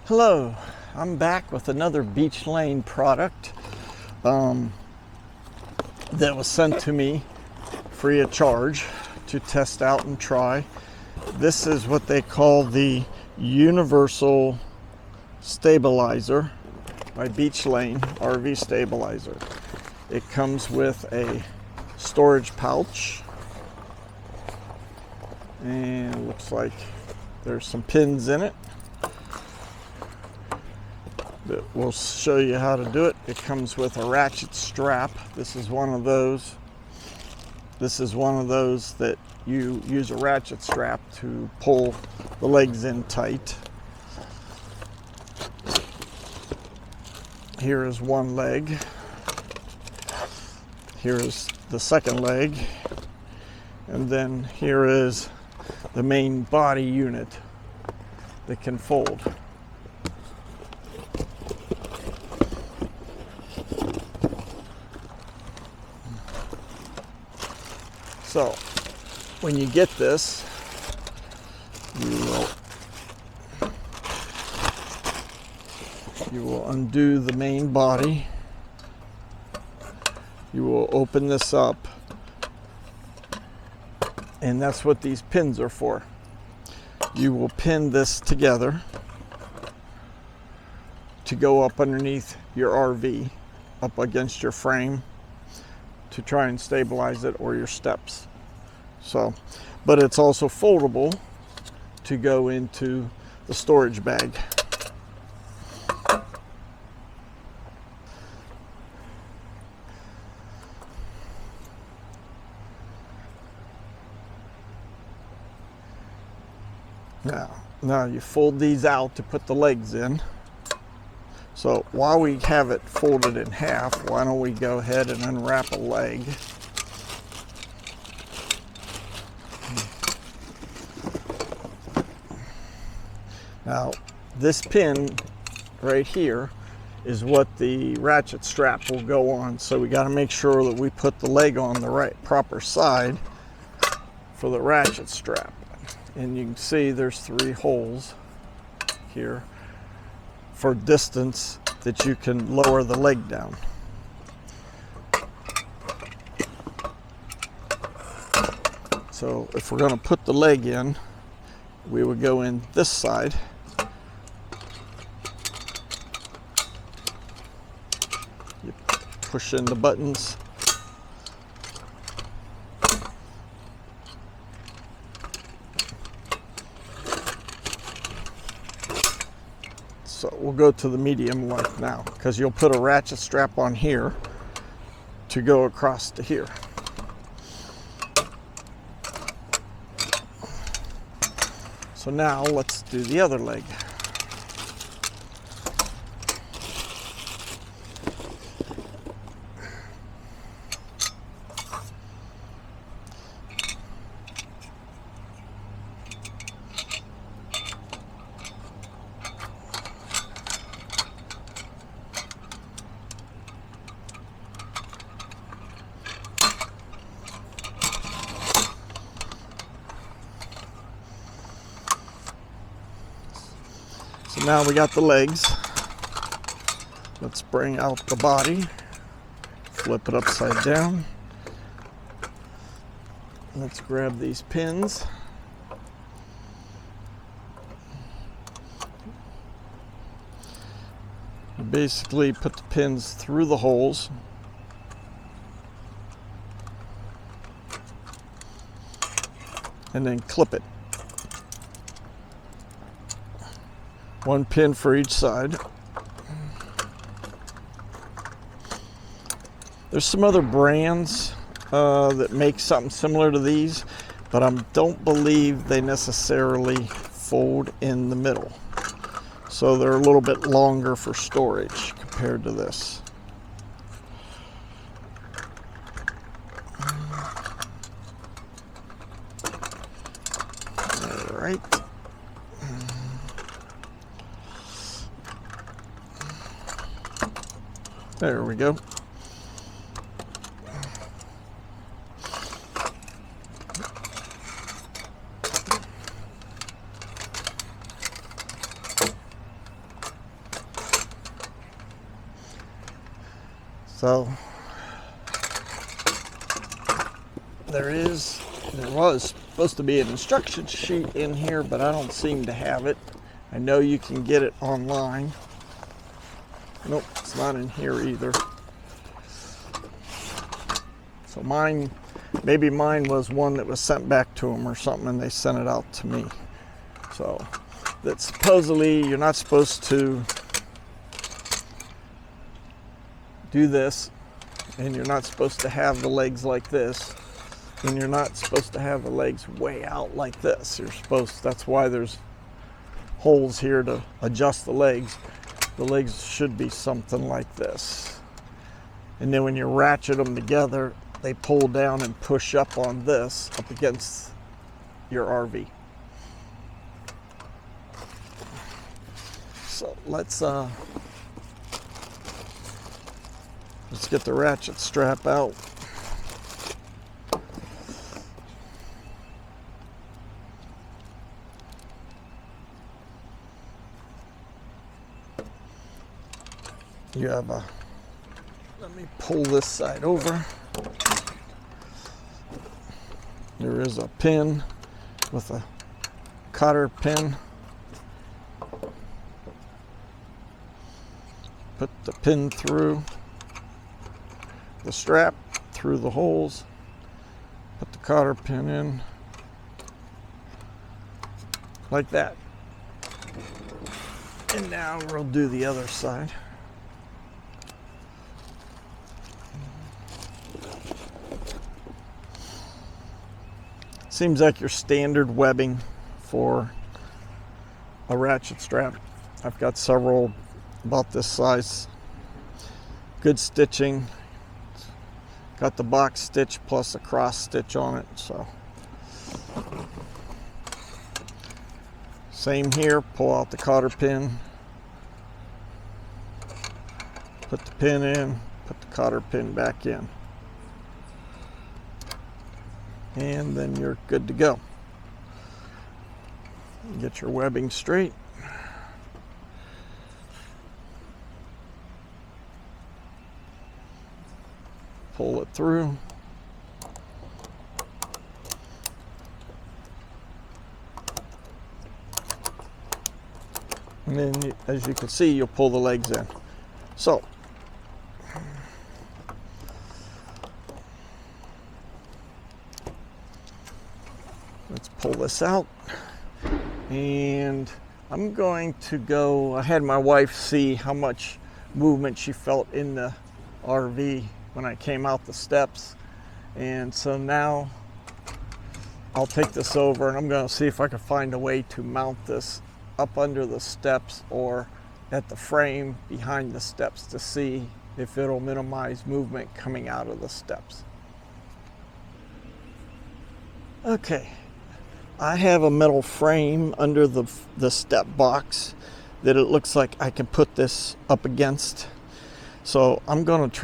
Hello, I'm back with another Beech Lane product that was sent to me free of charge to test out and try. This is what they call the Universal Stabilizer by Beech Lane RV Stabilizer. It comes with a storage pouch, and it looks like there's some pins in it. But we'll show you how to do it. It comes with a ratchet strap. This is one of those. This is one of those that you use a ratchet strap to pull the legs in tight. Here is one leg. Here is the second leg. And then here is the main body unit that can fold. So, when you get this, you will undo the main body. You will open this up, and that's what these pins are for. You will pin this together to go up underneath your RV, up against your frame, to try and stabilize it, or your steps. So, but it's also foldable to go into the storage bag. Now you fold these out to put the legs in. So while we have it folded in half, why don't we go ahead and unwrap a leg. Now this pin right here is what the ratchet strap will go on. So we got to make sure that we put the leg on the proper side for the ratchet strap. And you can see there's 3 holes here for distance that you can lower the leg down. So if we're going to put the leg in, we would go in this side. You push in the buttons. So we'll go to the medium length now, because you'll put a ratchet strap on here to go across to here. So now let's do the other leg. So now we got the legs. Let's bring out the body, flip it upside down. Let's grab these pins. You basically put the pins through the holes. And then clip it. 1 pin for each side. There's some other brands that make something similar to these, but I don't believe they necessarily fold in the middle. So they're a little bit longer for storage compared to this. All right. There we go. So there was supposed to be an instruction sheet in here, but I don't seem to have it. I know you can get it online. Nope, it's not in here either. So maybe mine was one that was sent back to them or something, and they sent it out to me. So that supposedly you're not supposed to do this, and you're not supposed to have the legs like this, and you're not supposed to have the legs way out like this. That's why there's holes here to adjust the legs. The legs should be something like this. And then when you ratchet them together, they pull down and push up on this, up against your RV. So let's get the ratchet strap out. You have let me pull this side over. There is a pin with a cotter pin. Put the pin through the strap, through the holes. Put the cotter pin in like that. And now we'll do the other side. Seems like your standard webbing for a ratchet strap. I've got several about this size. Good stitching. Got the box stitch plus a cross stitch on it. So same here. Pull out the cotter pin. Put the pin in. Put the cotter pin back in. And then you're good to go. Get your webbing straight. Pull it through. And then, as you can see, you'll pull the legs in. So, let's pull this out, and I'm going to go. I had my wife see how much movement she felt in the RV when I came out the steps, and so now I'll take this over and I'm going to see if I can find a way to mount this up under the steps or at the frame behind the steps to see if it'll minimize movement coming out of the steps. Okay. I have a metal frame under the step box that it looks like I can put this up against. So I'm going to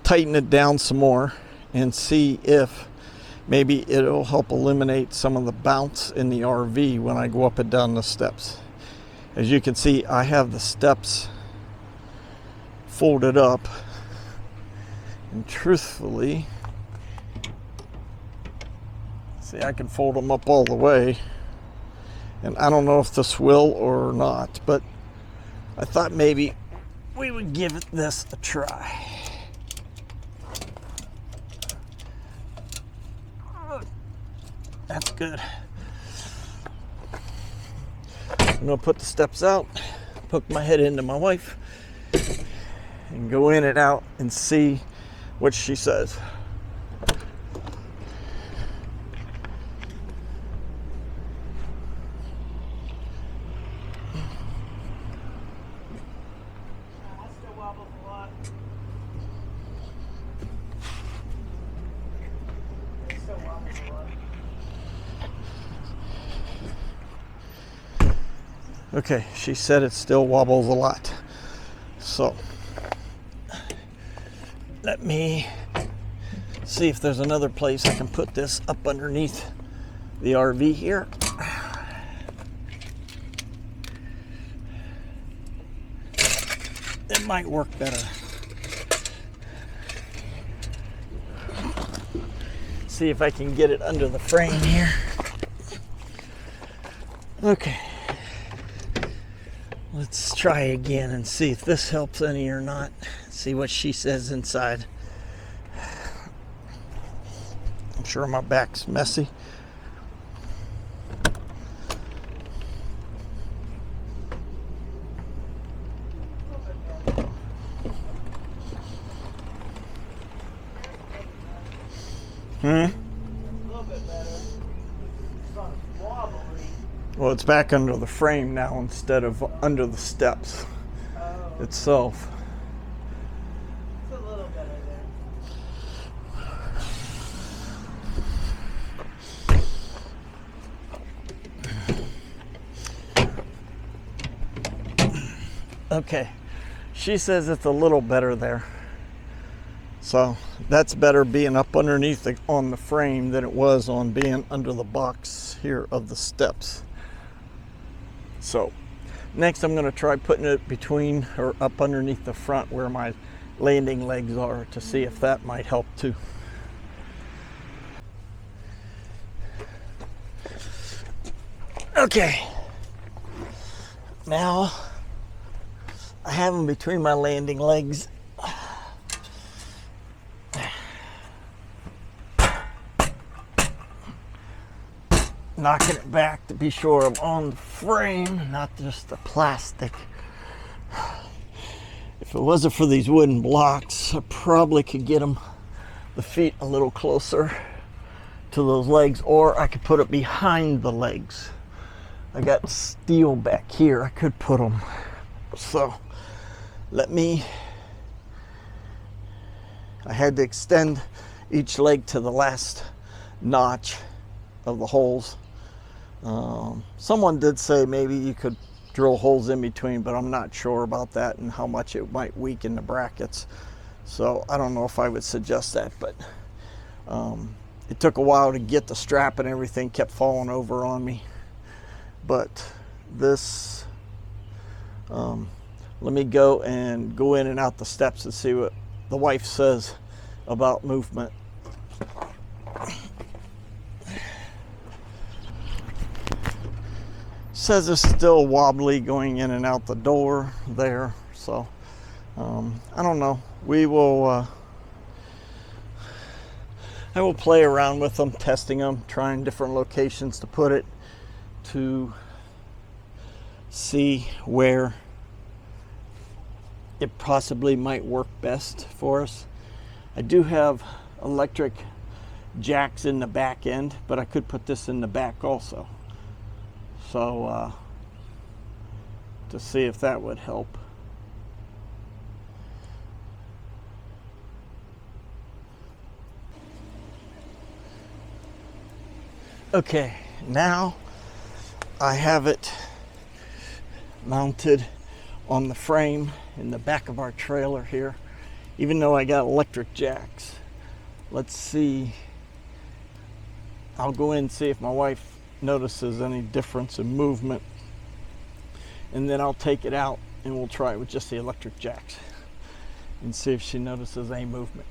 tighten it down some more and see if maybe it'll help eliminate some of the bounce in the RV when I go up and down the steps. As you can see, I have the steps folded up, and truthfully, see, I can fold them up all the way, and I don't know if this will or not, but I thought maybe we would give this a try. That's good. I'm gonna put the steps out, poke my head into my wife, and go in and out and see what she says. Okay, she said it still wobbles a lot. So, let me see if there's another place I can put this up underneath the RV here. it might work better. See if I can get it under the frame here. Okay. Let's try again and see if this helps any or not. See what she says inside. I'm sure my back's messy. Well, it's back under the frame now instead of under the steps itself. It's a little better there. Okay, she says it's a little better there. So that's better being up underneath on the frame than it was on being under the box here of the steps. So next I'm going to try putting it between or up underneath the front where my landing legs are to see if that might help too. Okay, now I have them between my landing legs. Knocking it back to be sure I'm on the frame, not just the plastic. If it wasn't for these wooden blocks, I probably could get the feet a little closer to those legs, or I could put it behind the legs. I got steel back here, I could put them. So I had to extend each leg to the last notch of the holes. Someone did say maybe you could drill holes in between, but I'm not sure about that and how much it might weaken the brackets. So I don't know if I would suggest that, but it took a while to get the strap and everything kept falling over on me. But this, let me go in and out the steps and see what the wife says about movement. Says it's still wobbly going in and out the door there, so I don't know. I will play around with them, testing them, trying different locations to put it to see where it possibly might work best for us. I do have electric jacks in the back end, but I could put this in the back also. So to see if that would help. Okay, now I have it mounted on the frame in the back of our trailer here, even though I got electric jacks. Let's see. I'll go in and see if my wife notices any difference in movement, and then I'll take it out and we'll try it with just the electric jacks and see if she notices any movement.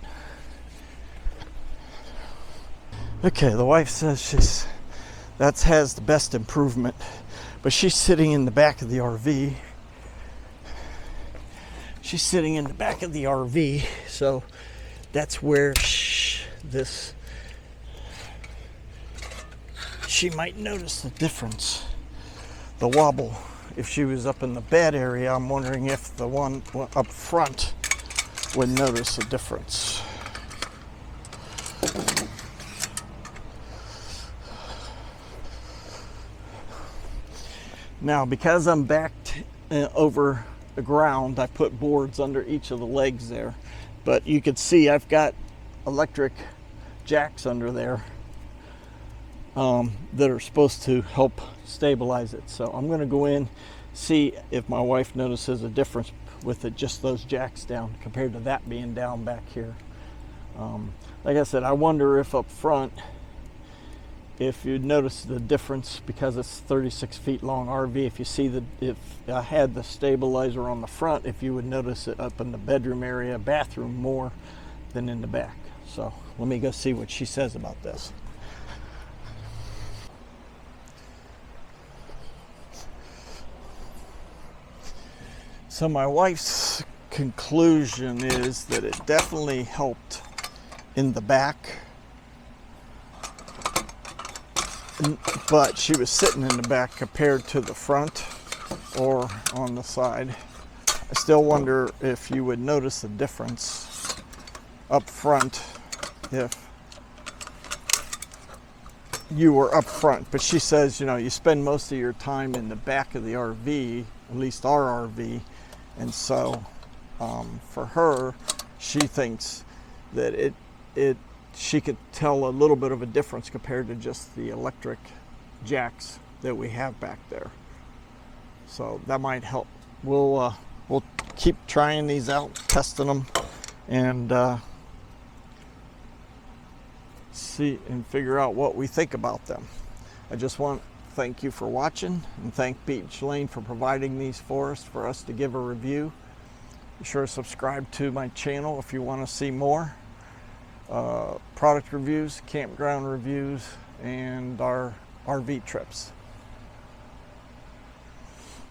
Okay, the wife says that has the best improvement, but she's sitting in the back of the RV. She's sitting in the back of the RV, so that's where she might notice the difference, the wobble. If she was up in the bed area, I'm wondering if the one up front would notice a difference. Now, because I'm backed over the ground, I put boards under each of the legs there, but you can see I've got electric jacks under there that are supposed to help stabilize it. So I'm going to go in, see if my wife notices a difference with it, just those jacks down compared to that being down back here. Like I said, I wonder if up front if you notice the difference, because it's 36 feet long RV, if you see if I had the stabilizer on the front, if you would notice it up in the bedroom area, bathroom more than in the back. So let me go see what she says about this. So my wife's conclusion is that it definitely helped in the back, but she was sitting in the back compared to the front or on the side. I still wonder if you would notice a difference up front if you were up front. But she says, you know, you spend most of your time in the back of the RV, at least our RV, and so for her, she thinks that she could tell a little bit of a difference compared to just the electric jacks that we have back there. So that might help. We'll keep trying these out, testing them, and see and figure out what we think about them. I just want to thank you for watching, and thank Beech Lane for providing these for us to give a review. Be sure to subscribe to my channel if you want to see more product reviews, campground reviews, and our RV trips.